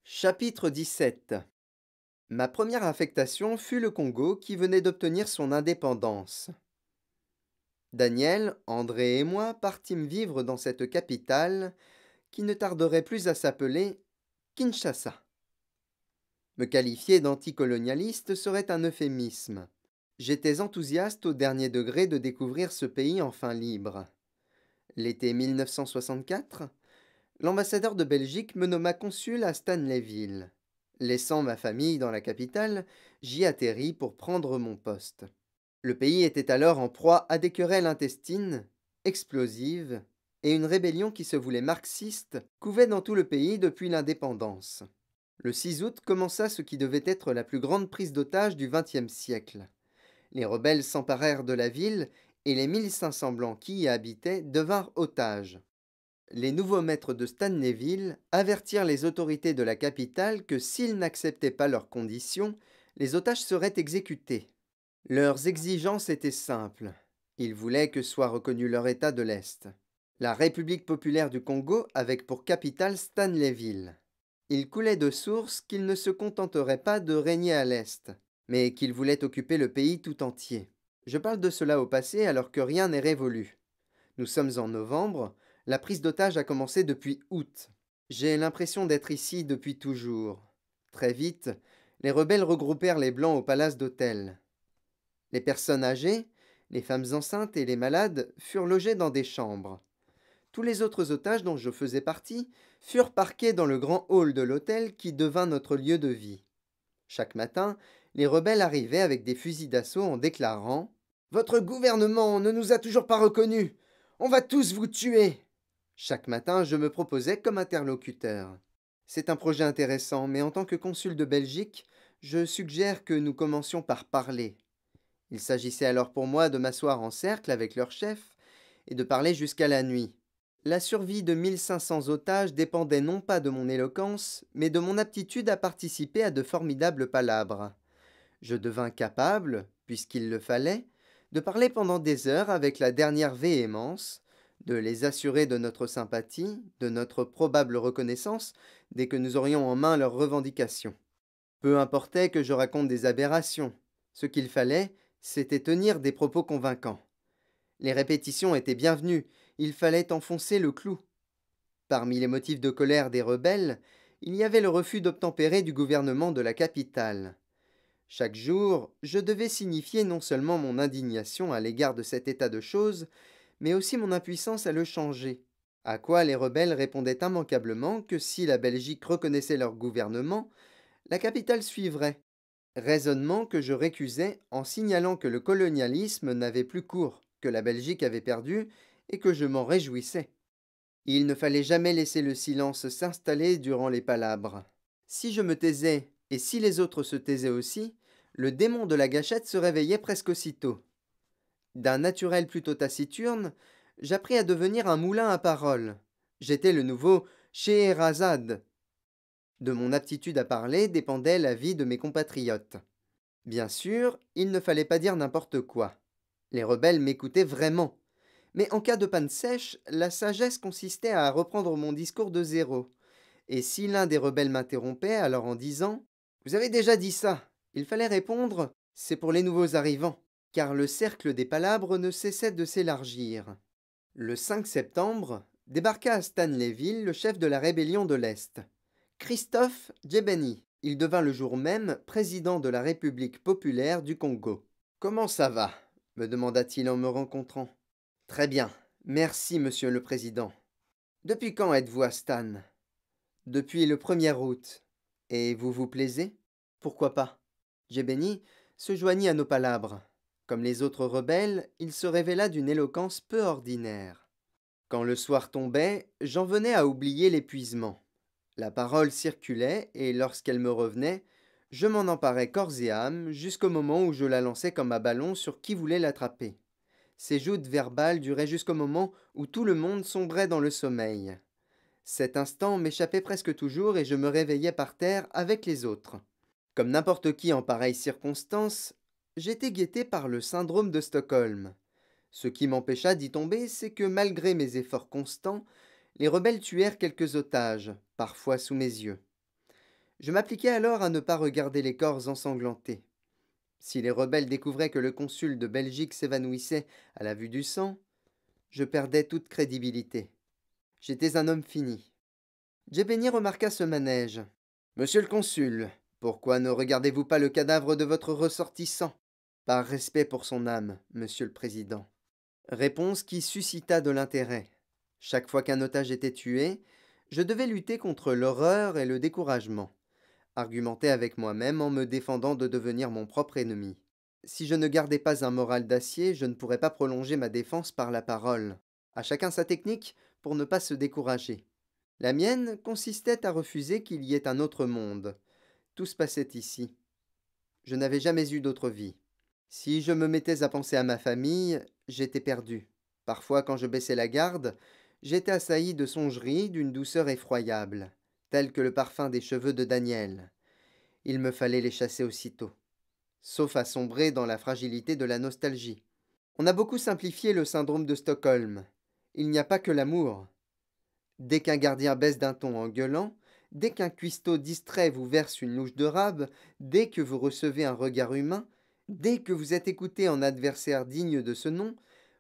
Chapitre 17. Ma première affectation fut le Congo qui venait d'obtenir son indépendance. Daniel, André et moi partîmes vivre dans cette capitale qui ne tarderait plus à s'appeler Kinshasa. Me qualifier d'anticolonialiste serait un euphémisme. J'étais enthousiaste au dernier degré de découvrir ce pays enfin libre. L'été 1964, l'ambassadeur de Belgique me nomma consul à Stanleyville. Laissant ma famille dans la capitale, j'y atterris pour prendre mon poste. Le pays était alors en proie à des querelles intestines, explosives, et une rébellion qui se voulait marxiste couvait dans tout le pays depuis l'indépendance. Le 6 août commença ce qui devait être la plus grande prise d'otages du XXe siècle. Les rebelles s'emparèrent de la ville et les 1500 blancs qui y habitaient devinrent otages. Les nouveaux maîtres de Stanleyville avertirent les autorités de la capitale que s'ils n'acceptaient pas leurs conditions, les otages seraient exécutés. Leurs exigences étaient simples. Ils voulaient que soit reconnu leur État de l'Est, la République populaire du Congo avec pour capitale Stanleyville. Il coulait de source qu'ils ne se contenteraient pas de régner à l'Est, mais qu'ils voulaient occuper le pays tout entier. Je parle de cela au passé alors que rien n'est révolu. Nous sommes en novembre, la prise d'otage a commencé depuis août. J'ai l'impression d'être ici depuis toujours. Très vite, les rebelles regroupèrent les Blancs au palace d'hôtel. Les personnes âgées, les femmes enceintes et les malades furent logées dans des chambres. Tous les autres otages dont je faisais partie furent parqués dans le grand hall de l'hôtel qui devint notre lieu de vie. Chaque matin, les rebelles arrivaient avec des fusils d'assaut en déclarant « Votre gouvernement ne nous a toujours pas reconnus. On va tous vous tuer !» Chaque matin, je me proposais comme interlocuteur. C'est un projet intéressant, mais en tant que consul de Belgique, je suggère que nous commencions par parler. Il s'agissait alors pour moi de m'asseoir en cercle avec leur chef et de parler jusqu'à la nuit. La survie de 1500 otages dépendait non pas de mon éloquence, mais de mon aptitude à participer à de formidables palabres. Je devins capable, puisqu'il le fallait, de parler pendant des heures avec la dernière véhémence, de les assurer de notre sympathie, de notre probable reconnaissance, dès que nous aurions en main leurs revendications. Peu importait que je raconte des aberrations. Ce qu'il fallait, c'était tenir des propos convaincants. Les répétitions étaient bienvenues, il fallait enfoncer le clou. Parmi les motifs de colère des rebelles, il y avait le refus d'obtempérer du gouvernement de la capitale. Chaque jour, je devais signifier non seulement mon indignation à l'égard de cet état de choses, mais aussi mon impuissance à le changer. À quoi les rebelles répondaient immanquablement que si la Belgique reconnaissait leur gouvernement, la capitale suivrait. Raisonnement que je récusais en signalant que le colonialisme n'avait plus cours, que la Belgique avait perdu, et que je m'en réjouissais. Il ne fallait jamais laisser le silence s'installer durant les palabres. Si je me taisais, et si les autres se taisaient aussi, le démon de la gâchette se réveillait presque aussitôt. D'un naturel plutôt taciturne, j'appris à devenir un moulin à paroles. J'étais le nouveau Scheherazade. De mon aptitude à parler dépendait la vie de mes compatriotes. Bien sûr, il ne fallait pas dire n'importe quoi. Les rebelles m'écoutaient vraiment. Mais en cas de panne sèche, la sagesse consistait à reprendre mon discours de zéro. Et si l'un des rebelles m'interrompait alors en disant « Vous avez déjà dit ça », il fallait répondre « C'est pour les nouveaux arrivants », car le cercle des palabres ne cessait de s'élargir. Le 5 septembre, débarqua à Stanleyville le chef de la rébellion de l'Est, Christophe Djebeni. Il devint le jour même président de la République populaire du Congo. Comment ça va me demanda-t-il en me rencontrant. Très bien, merci, monsieur le président. Depuis quand êtes-vous à Stan? Depuis le 1er août. Et vous vous plaisez? Pourquoi pas? Djebeni se joignit à nos palabres. Comme les autres rebelles, il se révéla d'une éloquence peu ordinaire. Quand le soir tombait, j'en venais à oublier l'épuisement. La parole circulait, et lorsqu'elle me revenait, je m'en emparais corps et âme, jusqu'au moment où je la lançais comme un ballon sur qui voulait l'attraper. Ces joutes verbales duraient jusqu'au moment où tout le monde sombrait dans le sommeil. Cet instant m'échappait presque toujours et je me réveillais par terre avec les autres. Comme n'importe qui en pareille circonstance, j'étais guetté par le syndrome de Stockholm. Ce qui m'empêcha d'y tomber, c'est que malgré mes efforts constants, les rebelles tuèrent quelques otages, parfois sous mes yeux. Je m'appliquai alors à ne pas regarder les corps ensanglantés. Si les rebelles découvraient que le consul de Belgique s'évanouissait à la vue du sang, je perdais toute crédibilité. J'étais un homme fini. Djebeni remarqua ce manège. Monsieur le consul, pourquoi ne regardez-vous pas le cadavre de votre ressortissant? Par respect pour son âme, monsieur le président. Réponse qui suscita de l'intérêt. Chaque fois qu'un otage était tué, je devais lutter contre l'horreur et le découragement, argumenter avec moi-même en me défendant de devenir mon propre ennemi. Si je ne gardais pas un moral d'acier, je ne pourrais pas prolonger ma défense par la parole. À chacun sa technique pour ne pas se décourager. La mienne consistait à refuser qu'il y ait un autre monde. Tout se passait ici. Je n'avais jamais eu d'autre vie. Si je me mettais à penser à ma famille, j'étais perdu. Parfois, quand je baissais la garde, j'étais assailli de songeries d'une douceur effroyable, telle que le parfum des cheveux de Daniel. Il me fallait les chasser aussitôt, sauf à sombrer dans la fragilité de la nostalgie. On a beaucoup simplifié le syndrome de Stockholm. Il n'y a pas que l'amour. Dès qu'un gardien baisse d'un ton en gueulant, dès qu'un cuistot distrait vous verse une louche de rab, dès que vous recevez un regard humain, dès que vous êtes écouté en adversaire digne de ce nom,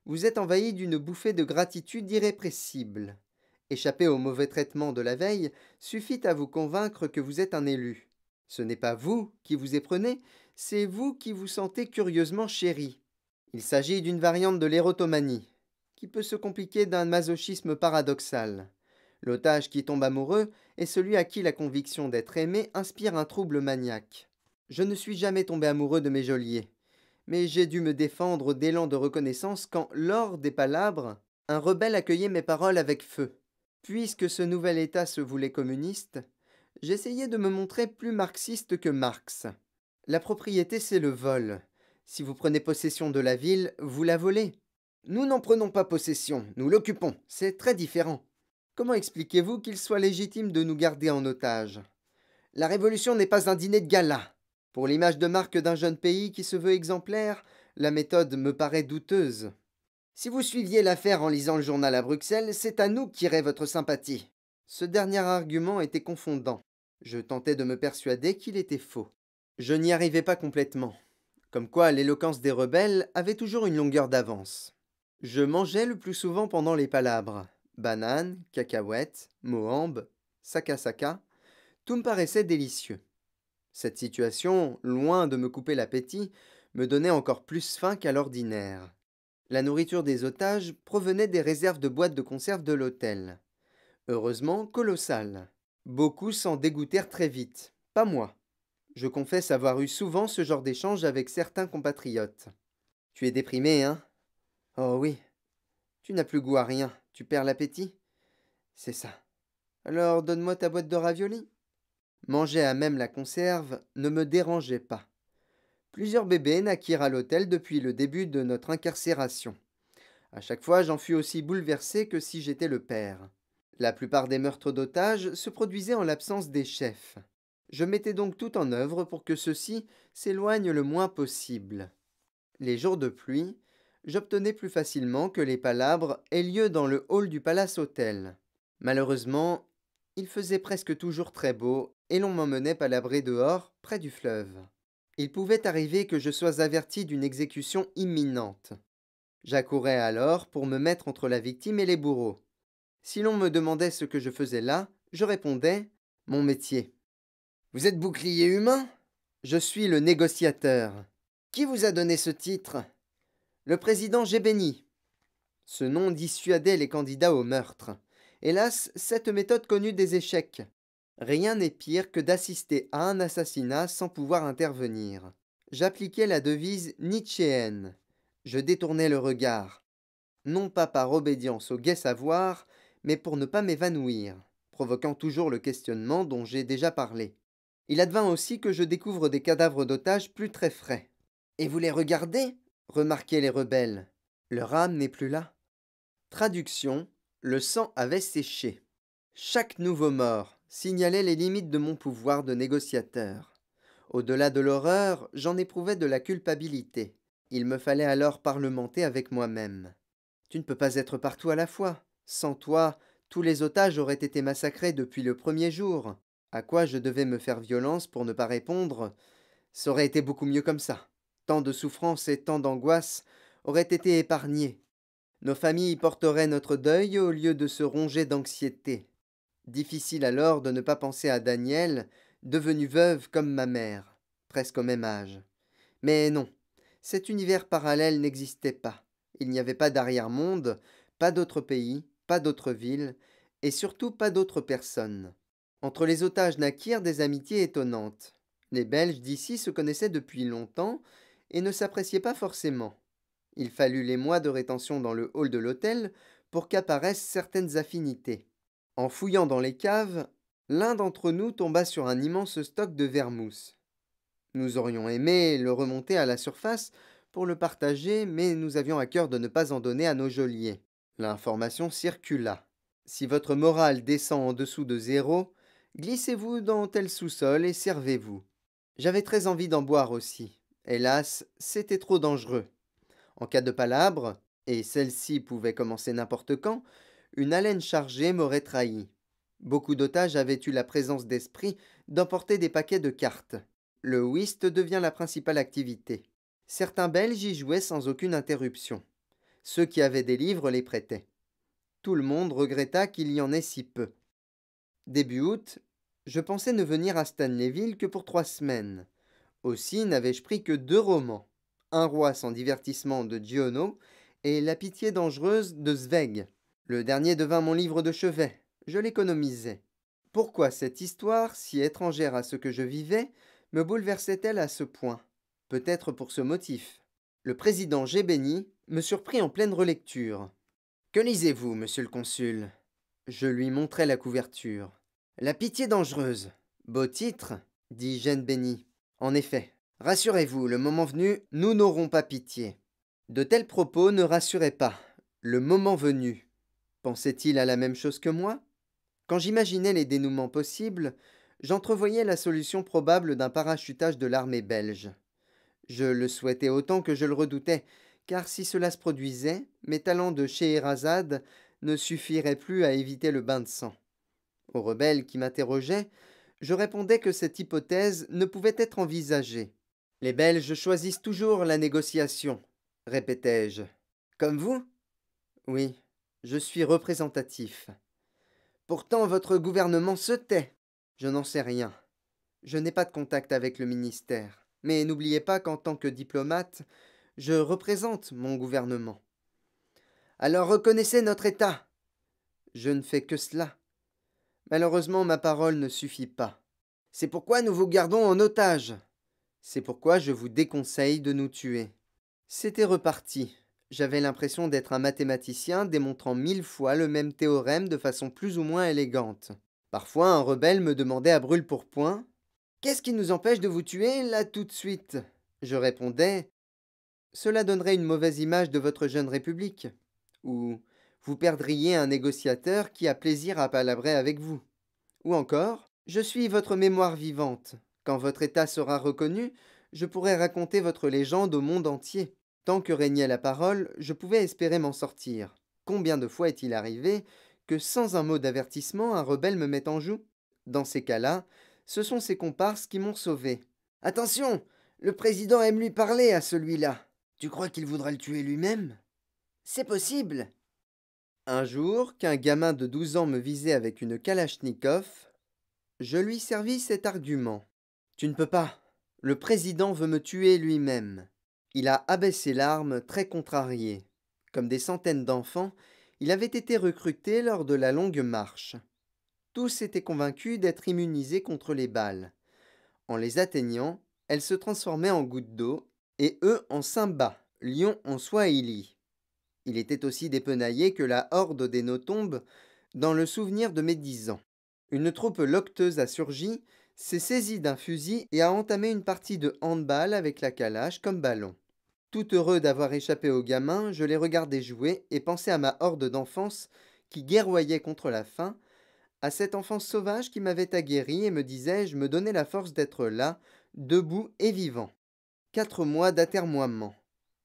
vous êtes envahi d'une bouffée de gratitude irrépressible. Échapper au mauvais traitement de la veille suffit à vous convaincre que vous êtes un élu. Ce n'est pas vous qui vous éprenez, c'est vous qui vous sentez curieusement chéri. Il s'agit d'une variante de l'érotomanie, qui peut se compliquer d'un masochisme paradoxal. L'otage qui tombe amoureux est celui à qui la conviction d'être aimé inspire un trouble maniaque. Je ne suis jamais tombé amoureux de mes geôliers, mais j'ai dû me défendre d'élan de reconnaissance quand, lors des palabres, un rebelle accueillait mes paroles avec feu. Puisque ce nouvel État se voulait communiste, j'essayais de me montrer plus marxiste que Marx. La propriété, c'est le vol. Si vous prenez possession de la ville, vous la volez. Nous n'en prenons pas possession, nous l'occupons. C'est très différent. Comment expliquez-vous qu'il soit légitime de nous garder en otage? La révolution n'est pas un dîner de gala. Pour l'image de marque d'un jeune pays qui se veut exemplaire, la méthode me paraît douteuse. Si vous suiviez l'affaire en lisant le journal à Bruxelles, c'est à nous qu'irait votre sympathie. Ce dernier argument était confondant. Je tentais de me persuader qu'il était faux. Je n'y arrivais pas complètement. Comme quoi l'éloquence des rebelles avait toujours une longueur d'avance. Je mangeais le plus souvent pendant les palabres. Bananes, cacahuètes, moambes, saka, tout me paraissait délicieux. Cette situation, loin de me couper l'appétit, me donnait encore plus faim qu'à l'ordinaire. La nourriture des otages provenait des réserves de boîtes de conserve de l'hôtel. Heureusement colossales. Beaucoup s'en dégoûtèrent très vite. Pas moi. Je confesse avoir eu souvent ce genre d'échange avec certains compatriotes. Tu es déprimé, hein? Oh oui. Tu n'as plus goût à rien. Tu perds l'appétit? C'est ça. Alors donne-moi ta boîte de raviolis. Manger à même la conserve ne me dérangeait pas. Plusieurs bébés naquirent à l'hôtel depuis le début de notre incarcération. À chaque fois, j'en fus aussi bouleversé que si j'étais le père. La plupart des meurtres d'otages se produisaient en l'absence des chefs. Je mettais donc tout en œuvre pour que ceux-ci s'éloignent le moins possible. Les jours de pluie, j'obtenais plus facilement que les palabres aient lieu dans le hall du Palace Hôtel. Malheureusement, il faisait presque toujours très beau et l'on m'emmenait palabrer dehors, près du fleuve. Il pouvait arriver que je sois averti d'une exécution imminente. J'accourais alors pour me mettre entre la victime et les bourreaux. Si l'on me demandait ce que je faisais là, je répondais « Mon métier ». Vous êtes bouclier humain? Je suis le négociateur. Qui vous a donné ce titre? Le président Djebeni. Ce nom dissuadait les candidats au meurtre. Hélas, cette méthode connut des échecs. Rien n'est pire que d'assister à un assassinat sans pouvoir intervenir. J'appliquais la devise nietzschéenne. Je détournais le regard, non pas par obédience au gai savoir, mais pour ne pas m'évanouir, provoquant toujours le questionnement dont j'ai déjà parlé. Il advint aussi que je découvre des cadavres d'otages plus très frais. Et vous les regardez? Remarquaient les rebelles. Leur âme n'est plus là. Traduction, le sang avait séché. Chaque nouveau mort signalait les limites de mon pouvoir de négociateur. Au-delà de l'horreur, j'en éprouvais de la culpabilité. Il me fallait alors parlementer avec moi-même. Tu ne peux pas être partout à la fois. Sans toi, tous les otages auraient été massacrés depuis le premier jour. À quoi je devais me faire violence pour ne pas répondre? Ça aurait été beaucoup mieux comme ça. Tant de souffrances et tant d'angoisses auraient été épargnés. Nos familles porteraient notre deuil au lieu de se ronger d'anxiété. Difficile alors de ne pas penser à Daniel, devenue veuve comme ma mère, presque au même âge. Mais non, cet univers parallèle n'existait pas. Il n'y avait pas d'arrière-monde, pas d'autres pays, pas d'autres villes, et surtout pas d'autres personnes. Entre les otages naquirent des amitiés étonnantes. Les Belges d'ici se connaissaient depuis longtemps et ne s'appréciaient pas forcément. Il fallut les mois de rétention dans le hall de l'hôtel pour qu'apparaissent certaines affinités. En fouillant dans les caves, l'un d'entre nous tomba sur un immense stock de vermouth. Nous aurions aimé le remonter à la surface pour le partager, mais nous avions à cœur de ne pas en donner à nos geôliers. L'information circula. Si votre morale descend en dessous de zéro, glissez-vous dans tel sous-sol et servez-vous. J'avais très envie d'en boire aussi. Hélas, c'était trop dangereux. En cas de palabre, et celle-ci pouvait commencer n'importe quand, une haleine chargée m'aurait trahi. Beaucoup d'otages avaient eu la présence d'esprit d'emporter des paquets de cartes. Le whist devient la principale activité. Certains Belges y jouaient sans aucune interruption. Ceux qui avaient des livres les prêtaient. Tout le monde regretta qu'il y en ait si peu. Début août, je pensais ne venir à Stanleyville que pour 3 semaines. Aussi n'avais-je pris que 2 romans. Un roi sans divertissement de Giono et La pitié dangereuse de Zweig. Le dernier devint mon livre de chevet. Je l'économisais. Pourquoi cette histoire, si étrangère à ce que je vivais, me bouleversait-elle à ce point? Peut-être pour ce motif. Le président Gébény me surprit en pleine relecture. Que lisez-vous, monsieur le consul? Je lui montrai la couverture. La pitié dangereuse. Beau titre, dit Jeanne Bény. En effet, rassurez-vous, le moment venu, nous n'aurons pas pitié. De tels propos ne rassuraient pas. Le moment venu. Pensait-il à la même chose que moi? Quand j'imaginais les dénouements possibles, j'entrevoyais la solution probable d'un parachutage de l'armée belge. Je le souhaitais autant que je le redoutais, car si cela se produisait, mes talents de Scheherazade ne suffiraient plus à éviter le bain de sang. Aux rebelles qui m'interrogeaient, je répondais que cette hypothèse ne pouvait être envisagée. Les Belges choisissent toujours la négociation, répétai-je. Comme vous? Oui, je suis représentatif. Pourtant, votre gouvernement se tait. Je n'en sais rien. Je n'ai pas de contact avec le ministère. Mais n'oubliez pas qu'en tant que diplomate, je représente mon gouvernement. Alors reconnaissez notre État. Je ne fais que cela. Malheureusement, ma parole ne suffit pas. C'est pourquoi nous vous gardons en otage. C'est pourquoi je vous déconseille de nous tuer. C'était reparti. J'avais l'impression d'être un mathématicien démontrant 1000 fois le même théorème de façon plus ou moins élégante. Parfois, un rebelle me demandait à brûle-pourpoint: Qu'est-ce qui nous empêche de vous tuer, là, tout de suite? Je répondais: Cela donnerait une mauvaise image de votre jeune République. Ou vous perdriez un négociateur qui a plaisir à palabrer avec vous. Ou encore: Je suis votre mémoire vivante. Quand votre état sera reconnu, je pourrai raconter votre légende au monde entier. Tant que régnait la parole, je pouvais espérer m'en sortir. Combien de fois est-il arrivé que sans un mot d'avertissement, un rebelle me mette en joue? Dans ces cas-là, ce sont ses comparses qui m'ont sauvé. Attention, le président aime lui parler à celui-là. Tu crois qu'il voudra le tuer lui-même? C'est possible. Un jour, qu'un gamin de 12 ans me visait avec une kalachnikov, je lui servis cet argument. Tu ne peux pas. Le président veut me tuer lui-même. Il a abaissé l'arme, très contrarié. Comme des centaines d'enfants, il avait été recruté lors de la longue marche. Tous étaient convaincus d'être immunisés contre les balles. En les atteignant, elles se transformaient en gouttes d'eau, et eux en Simba, lion en Swahili. Il était aussi dépenaillé que la horde des Notombes dans le souvenir de mes 10 ans. Une troupe loqueteuse a surgi, s'est saisie d'un fusil et a entamé une partie de handball avec la calache comme ballon. Tout heureux d'avoir échappé aux gamins, je les regardais jouer et pensais à ma horde d'enfance qui guerroyait contre la faim, à cette enfance sauvage qui m'avait aguerri et me disais, je me donnais la force d'être là, debout et vivant. 4 mois d'atermoiement,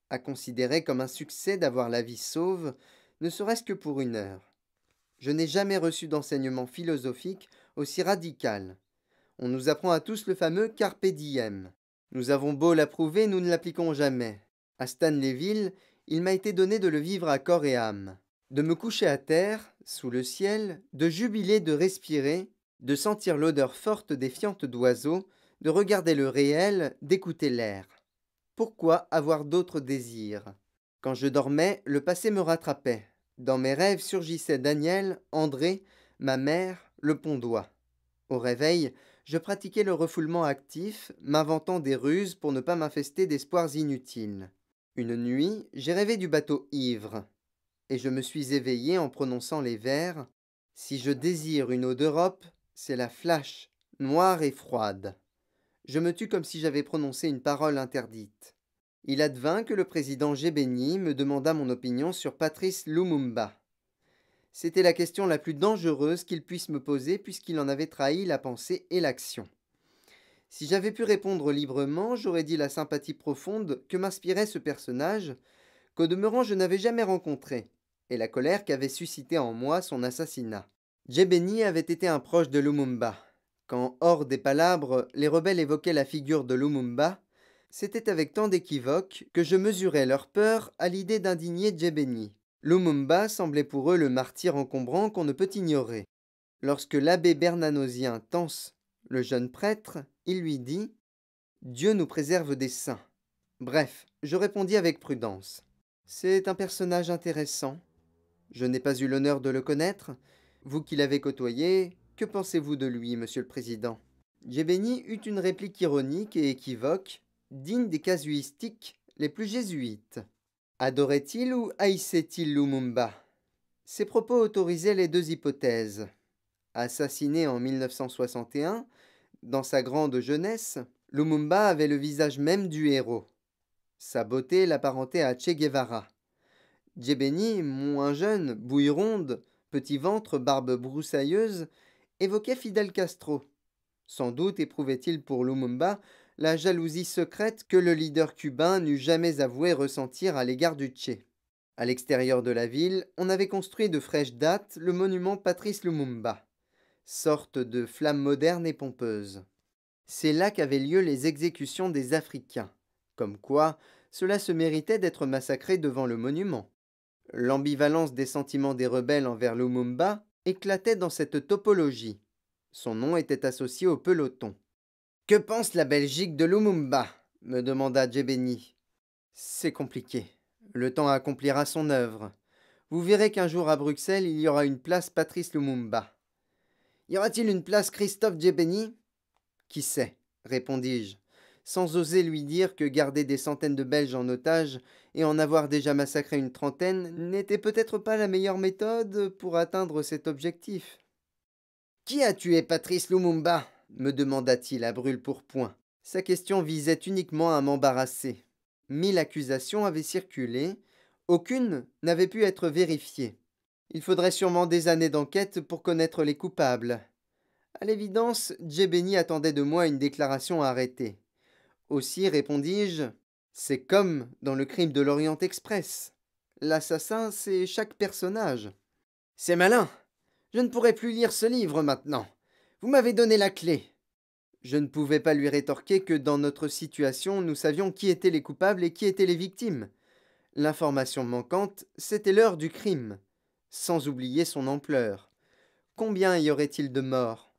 à considérer comme un succès d'avoir la vie sauve, ne serait-ce que pour 1 heure. Je n'ai jamais reçu d'enseignement philosophique aussi radical. On nous apprend à tous le fameux carpe diem. Nous avons beau l'approuver, nous ne l'appliquons jamais. À Stanleyville, il m'a été donné de le vivre à corps et âme, de me coucher à terre, sous le ciel, de jubiler, de respirer, de sentir l'odeur forte des fientes d'oiseaux, de regarder le réel, d'écouter l'air. Pourquoi avoir d'autres désirs? Quand je dormais, le passé me rattrapait. Dans mes rêves surgissaient Daniel, André, ma mère, le Pondois. Au réveil, je pratiquais le refoulement actif, m'inventant des ruses pour ne pas m'infester d'espoirs inutiles. Une nuit, j'ai rêvé du bateau ivre, et je me suis éveillé en prononçant les vers Si je désire une eau d'Europe, c'est la flash, noire et froide. Je me tue comme si j'avais prononcé une parole interdite. Il advint que le président Gébeni me demanda mon opinion sur Patrice Lumumba. C'était la question la plus dangereuse qu'il puisse me poser puisqu'il en avait trahi la pensée et l'action. Si j'avais pu répondre librement, j'aurais dit la sympathie profonde que m'inspirait ce personnage, qu'au demeurant je n'avais jamais rencontré, et la colère qu'avait suscité en moi son assassinat. Djebeni avait été un proche de Lumumba. Quand, hors des palabres, les rebelles évoquaient la figure de Lumumba, c'était avec tant d'équivoque que je mesurais leur peur à l'idée d'indigner Djebeni. Lumumba semblait pour eux le martyr encombrant qu'on ne peut ignorer. Lorsque l'abbé bernanosien Tance, le jeune prêtre, il lui dit « Dieu nous préserve des saints ». Bref, je répondis avec prudence. C'est un personnage intéressant. Je n'ai pas eu l'honneur de le connaître. Vous qui l'avez côtoyé, que pensez-vous de lui, monsieur le président? Djebeni eut une réplique ironique et équivoque, digne des casuistiques les plus jésuites. Adorait-il ou haïssait-il Lumumba? Ses propos autorisaient les deux hypothèses. Assassiné en 1961, dans sa grande jeunesse, Lumumba avait le visage même du héros. Sa beauté l'apparentait à Che Guevara. Djebeni, moins jeune, bouille ronde, petit ventre, barbe broussailleuse, évoquait Fidel Castro. Sans doute éprouvait-il pour Lumumba la jalousie secrète que le leader cubain n'eût jamais avoué ressentir à l'égard du Che. À l'extérieur de la ville, on avait construit de fraîche date le monument Patrice Lumumba, sorte de flamme moderne et pompeuse. C'est là qu'avaient lieu les exécutions des Africains, comme quoi cela se méritait d'être massacré devant le monument. L'ambivalence des sentiments des rebelles envers Lumumba éclatait dans cette topologie. Son nom était associé au peloton. Que pense la Belgique de Lumumba? Me demanda Djebeni. C'est compliqué. Le temps accomplira son œuvre. Vous verrez qu'un jour à Bruxelles, il y aura une place Patrice Lumumba. Y aura-t-il une place Christophe Djebeni? Qui sait, répondis-je, sans oser lui dire que garder des centaines de Belges en otage et en avoir déjà massacré une trentaine n'était peut-être pas la meilleure méthode pour atteindre cet objectif. Qui a tué Patrice Lumumba? Me demanda-t-il à brûle-pourpoint. Sa question visait uniquement à m'embarrasser. 1000 accusations avaient circulé, aucune n'avait pu être vérifiée. Il faudrait sûrement des années d'enquête pour connaître les coupables. À l'évidence, Djebeni attendait de moi une déclaration arrêtée. Aussi répondis-je, c'est comme dans le crime de l'Orient Express. L'assassin, c'est chaque personnage. C'est malin. Je ne pourrai plus lire ce livre maintenant. Vous m'avez donné la clé. Je ne pouvais pas lui rétorquer que dans notre situation, nous savions qui étaient les coupables et qui étaient les victimes. L'information manquante, c'était l'heure du crime, sans oublier son ampleur. Combien y aurait-il de morts?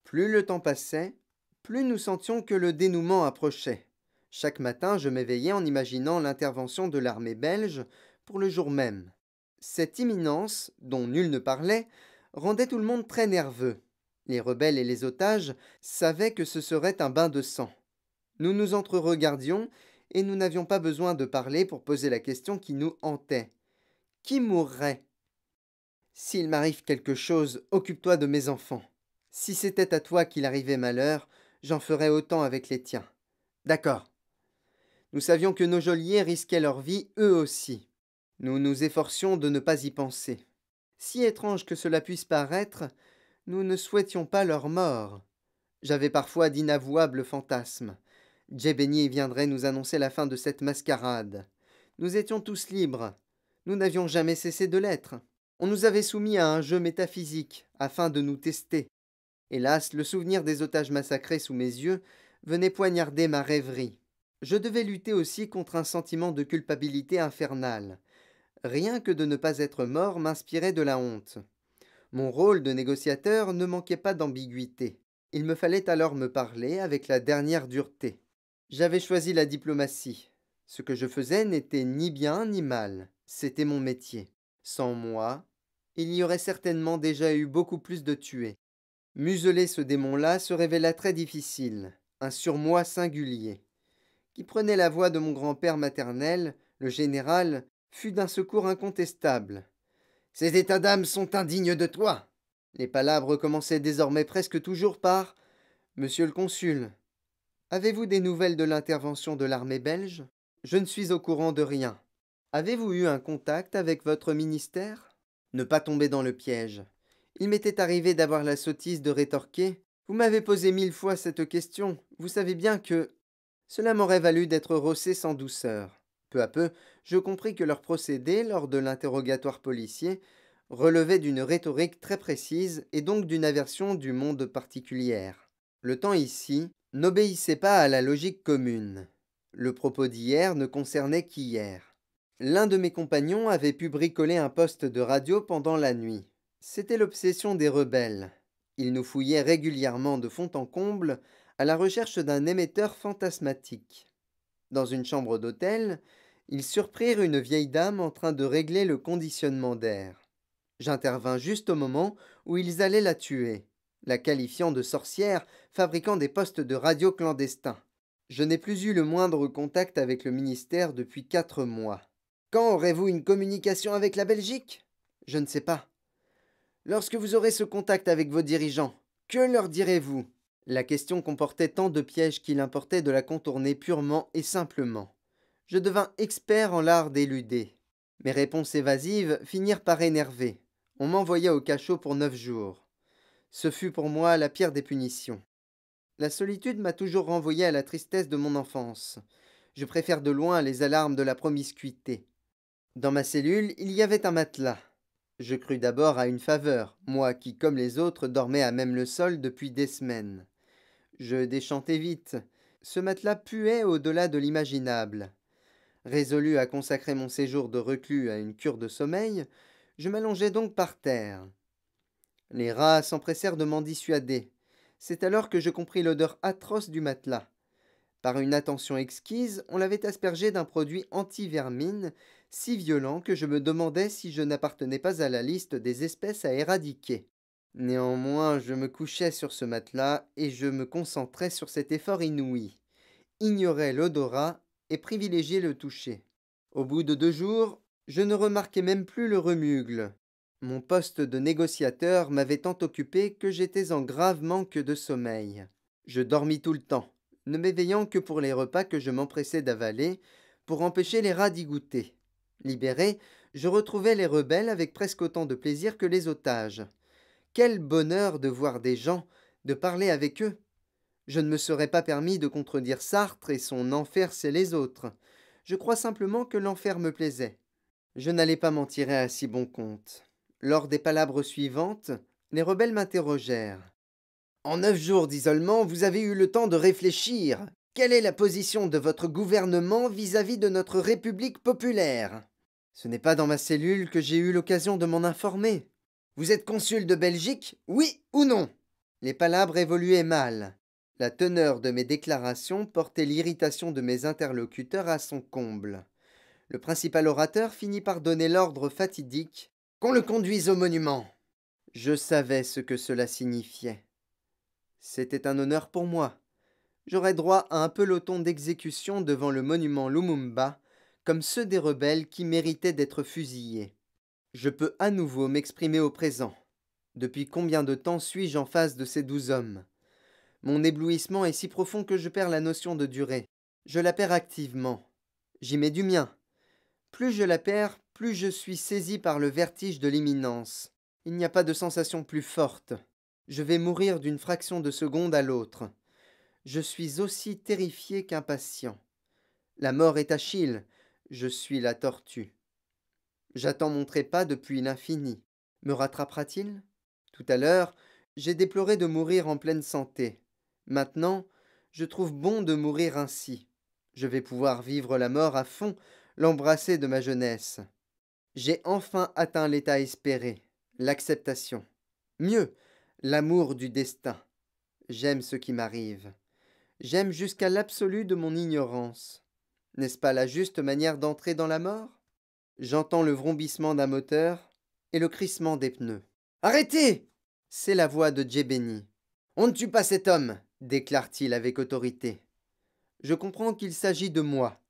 Plus le temps passait, plus nous sentions que le dénouement approchait. Chaque matin, je m'éveillais en imaginant l'intervention de l'armée belge pour le jour même. Cette imminence, dont nul ne parlait, rendait tout le monde très nerveux. Les rebelles et les otages savaient que ce serait un bain de sang. Nous nous entreregardions et nous n'avions pas besoin de parler pour poser la question qui nous hantait. Qui mourrait? S'il m'arrive quelque chose, occupe-toi de mes enfants. Si c'était à toi qu'il arrivait malheur, j'en ferais autant avec les tiens. D'accord. Nous savions que nos geôliers risquaient leur vie eux aussi. Nous nous efforcions de ne pas y penser. Si étrange que cela puisse paraître, nous ne souhaitions pas leur mort. J'avais parfois d'inavouables fantasmes. Djebeni viendrait nous annoncer la fin de cette mascarade. Nous étions tous libres. Nous n'avions jamais cessé de l'être. On nous avait soumis à un jeu métaphysique, afin de nous tester. Hélas, le souvenir des otages massacrés sous mes yeux venait poignarder ma rêverie. Je devais lutter aussi contre un sentiment de culpabilité infernale. Rien que de ne pas être mort m'inspirait de la honte. Mon rôle de négociateur ne manquait pas d'ambiguïté. Il me fallait alors me parler avec la dernière dureté. J'avais choisi la diplomatie. Ce que je faisais n'était ni bien ni mal. C'était mon métier. Sans moi, il y aurait certainement déjà eu beaucoup plus de tués. Museler ce démon-là se révéla très difficile, un surmoi singulier, qui prenait la voix de mon grand-père maternel, le général, fut d'un secours incontestable. Ces états d'âme sont indignes de toi. Les palabres commençaient désormais presque toujours par Monsieur le consul, avez-vous des nouvelles de l'intervention de l'armée belge? Je ne suis au courant de rien. Avez-vous eu un contact avec votre ministère? Ne pas tomber dans le piège. Il m'était arrivé d'avoir la sottise de rétorquer. Vous m'avez posé 1000 fois cette question. Vous savez bien que... Cela m'aurait valu d'être rossé sans douceur. Peu à peu, je compris que leur procédé, lors de l'interrogatoire policier, relevait d'une rhétorique très précise et donc d'une aversion du monde particulière. Le temps ici n'obéissait pas à la logique commune. Le propos d'hier ne concernait qu'hier. L'un de mes compagnons avait pu bricoler un poste de radio pendant la nuit. C'était l'obsession des rebelles. Ils nous fouillaient régulièrement de fond en comble à la recherche d'un émetteur fantasmatique. Dans une chambre d'hôtel, ils surprirent une vieille dame en train de régler le conditionnement d'air. J'intervins juste au moment où ils allaient la tuer, la qualifiant de sorcière, fabriquant des postes de radio clandestins. Je n'ai plus eu le moindre contact avec le ministère depuis 4 mois. Quand aurez-vous une communication avec la Belgique? Je ne sais pas. Lorsque vous aurez ce contact avec vos dirigeants, que leur direz-vous? La question comportait tant de pièges qu'il importait de la contourner purement et simplement. Je devins expert en l'art d'éluder. Mes réponses évasives finirent par énerver. On m'envoya au cachot pour 9 jours. Ce fut pour moi la pire des punitions. La solitude m'a toujours renvoyé à la tristesse de mon enfance. Je préfère de loin les alarmes de la promiscuité. Dans ma cellule, il y avait un matelas. Je crus d'abord à une faveur, moi qui, comme les autres, dormais à même le sol depuis des semaines. Je déchantai vite. Ce matelas puait au-delà de l'imaginable. Résolu à consacrer mon séjour de reclus à une cure de sommeil, je m'allongeai donc par terre. Les rats s'empressèrent de m'en dissuader. C'est alors que je compris l'odeur atroce du matelas. Par une attention exquise, on l'avait aspergé d'un produit anti-vermine si violent que je me demandais si je n'appartenais pas à la liste des espèces à éradiquer. Néanmoins, je me couchais sur ce matelas et je me concentrais sur cet effort inouï, ignorais l'odorat et privilégiais le toucher. Au bout de 2 jours, je ne remarquais même plus le remugle. Mon poste de négociateur m'avait tant occupé que j'étais en grave manque de sommeil. Je dormis tout le temps, ne m'éveillant que pour les repas que je m'empressais d'avaler, pour empêcher les rats d'y goûter. Libéré, je retrouvais les rebelles avec presque autant de plaisir que les otages. Quel bonheur de voir des gens, de parler avec eux. Je ne me serais pas permis de contredire Sartre et son enfer c'est les autres. Je crois simplement que l'enfer me plaisait. Je n'allais pas m'en tirer à si bon compte. Lors des palabres suivantes, les rebelles m'interrogèrent. En 9 jours d'isolement, vous avez eu le temps de réfléchir. Quelle est la position de votre gouvernement vis-à-vis de notre République populaire? Ce n'est pas dans ma cellule que j'ai eu l'occasion de m'en informer. Vous êtes consul de Belgique, oui ou non? Les palabres évoluaient mal. La teneur de mes déclarations portait l'irritation de mes interlocuteurs à son comble. Le principal orateur finit par donner l'ordre fatidique qu'on le conduise au monument. Je savais ce que cela signifiait. C'était un honneur pour moi. J'aurais droit à un peloton d'exécution devant le monument Lumumba, comme ceux des rebelles qui méritaient d'être fusillés. Je peux à nouveau m'exprimer au présent. Depuis combien de temps suis-je en face de ces 12 hommes? Mon éblouissement est si profond que je perds la notion de durée. Je la perds activement. J'y mets du mien. Plus je la perds, plus je suis saisi par le vertige de l'imminence. Il n'y a pas de sensation plus forte. Je vais mourir d'une fraction de seconde à l'autre. Je suis aussi terrifié qu'impatient. La mort est Achille, je suis la tortue. J'attends mon trépas depuis l'infini. Me rattrapera-t-il? Tout à l'heure, J'ai déploré de mourir en pleine santé. Maintenant, je trouve bon de mourir ainsi. Je vais pouvoir vivre la mort à fond, l'embrasser de ma jeunesse. J'ai enfin atteint l'état espéré, l'acceptation. Mieux, l'amour du destin. J'aime ce qui m'arrive. J'aime jusqu'à l'absolu de mon ignorance. N'est-ce pas la juste manière d'entrer dans la mort? J'entends le vrombissement d'un moteur et le crissement des pneus. Arrêtez! C'est la voix de Djebeni. On ne tue pas cet homme, déclare-t-il avec autorité. Je comprends qu'il s'agit de moi.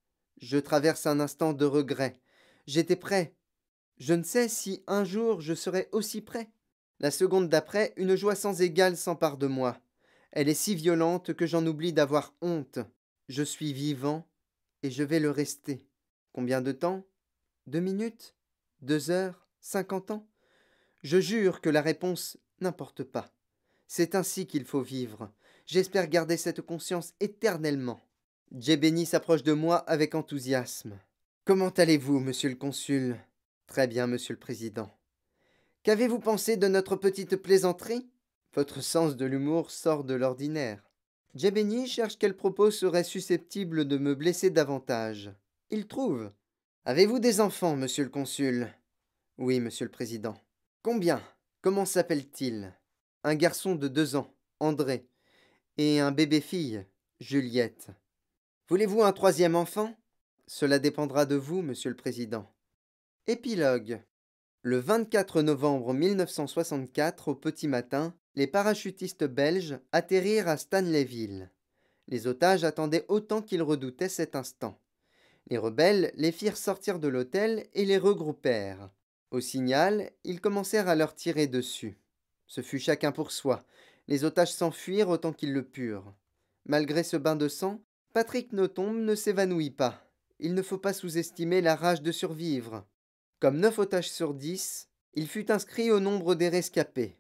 Je traverse un instant de regret. J'étais prêt. Je ne sais si un jour je serai aussi prêt. La seconde d'après, une joie sans égale s'empare de moi. Elle est si violente que j'en oublie d'avoir honte. Je suis vivant et je vais le rester. Combien de temps? 2 minutes? 2 heures? 50 ans? Je jure que la réponse n'importe pas. C'est ainsi qu'il faut vivre. J'espère garder cette conscience éternellement. Djebeni s'approche de moi avec enthousiasme. Comment allez-vous, monsieur le consul? Très bien, monsieur le président. Qu'avez-vous pensé de notre petite plaisanterie? Votre sens de l'humour sort de l'ordinaire. Djebeni cherche quel propos serait susceptible de me blesser davantage. Il trouve. Avez-vous des enfants, monsieur le consul? Oui, monsieur le président. Combien? Comment s'appelle-t-il? Un garçon de 2 ans, André, et un bébé-fille, Juliette. Voulez-vous un troisième enfant? Cela dépendra de vous, monsieur le président. Épilogue. Le 24 novembre 1964, au petit matin, les parachutistes belges atterrirent à Stanleyville. Les otages attendaient autant qu'ils redoutaient cet instant. Les rebelles les firent sortir de l'hôtel et les regroupèrent. Au signal, ils commencèrent à leur tirer dessus. Ce fut chacun pour soi. Les otages s'enfuirent autant qu'ils le purent. Malgré ce bain de sang, Patrick Nothomb ne s'évanouit pas. Il ne faut pas sous-estimer la rage de survivre. Comme 9 otages sur 10, il fut inscrit au nombre des rescapés.